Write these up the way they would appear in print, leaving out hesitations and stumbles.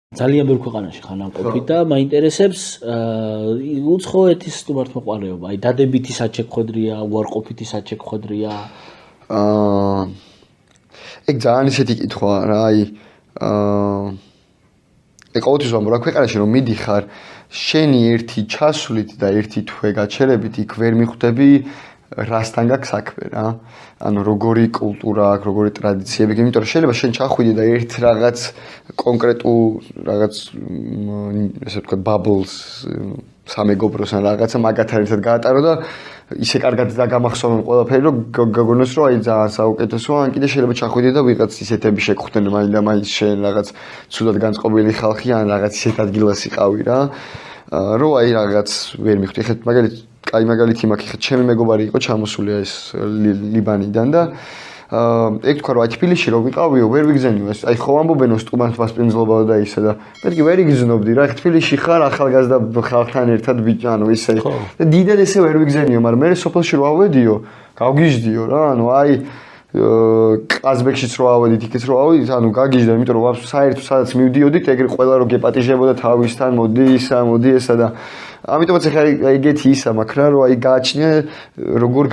ძალიან ბევრ ქვეყანაში ხან ამყოფი და მაინტერესებს უცხოეთის სტუმართმოყვარეობა, აი დადებითი საჩექვედრია, უარყოფითი საჩექვედრია. ეგ ძალიან ისეთი კითხვა რა, აი ყოველთვის ვამბობ რა ქვეყანაში რომ მიდიხარ, შენი ერთი ჩასვლით და ერთი თვე გაჩერებით იქ ვერ მიხვდები რასთან გაქვს საქმე რა. ანუ როგორი კულტურა აქვს, როგორი ტრადიციები აქვს, იმიტომ რომ შეიძლება შენ ჩახვიდე და ერთ რაღაც კონკრეტულ რაღაც ესე ვთქვათ bubbles სამეგობროს ან რაღაცა მაგათთან ერთად გაატარო და ისე კარგად დაგამახსოვრონ ყველაფერი რომ გაგონოს რომ აი ძალიან საუკეთესოა, ან კიდე შეიძლება ჩახვიდე და ვიღაც ისეთები შეგხვდნენ მაინც და მაინც შენ რაღაც ცუდად განწყობილი ხალხი ან რაღაც ისეთ ადგილას იყავი რა. რომ აი რაღაც ვერ მიხვდი. ეხლა მაგალითად კაი მაგალითი მაქვს, ეხლა ჩემი მეგობარი იყო ჩამოსული ეს ლიბანიდან და ეგ თქვა რომ აი თბილისში რომ ვიყავიო ვერ ვიგზენიო ეს აი ხო ამბობენო სტუმართმასპინძლობაო და ისე და მეთქი ვერ იგზნობდი რა. ეხლა თბილისში ხარ ახალგაზრდა ხალხთან ერთად ბიჭო ანუ ისე და დიდად ესე ვერ ვიგზენიო, მაგრამ მე სოფელში რო ავედიო გავგიჟდიო რა. ანუ აი ყაზბეგშიც რო ავედით, იქაც რო ავედით, ანუ გაგიჟდა, იმიტომ რომ საერთოდ სადაც მივდიოდით, ეგრე ყველა რო გეპატიჟებოდა თავისთან, მოდი ისა, მოდი ესა და ამიტომაც ახლა ეგეთი ისა მაქვს რა, რომ აი გააჩნია როგორ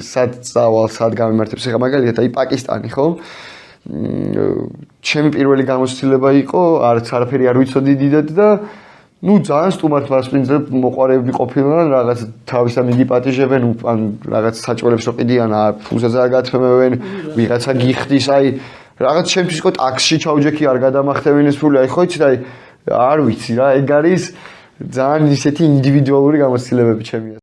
სად წავალ, სად გამემართებს. ახლა მაგალითად აი პაკისტანი ხო? ჩემი პირველი გამოცდილება იყო, არაფერი არ ვიცოდი დიდად და ну ძალიან სტუმართმასპინძლებ მოყვარეები ყოფილან, რაღაც თავისთან მიდი პატიჟებენ, ან რაღაც საჭველებს რო ყიდიან, ფულზეზე არ გათმევენ, ვიღაცა გიხდის, აი რაღაც ჩემთვის იყო ტაქსში ჩავჯექი არ გადამახტევინ ეს ფული, აი ხო იცით, აი არ ვიცი რა, ეგ არის ძალიან ისეთი ინდივიდუალური გამოცდილებები ჩემი.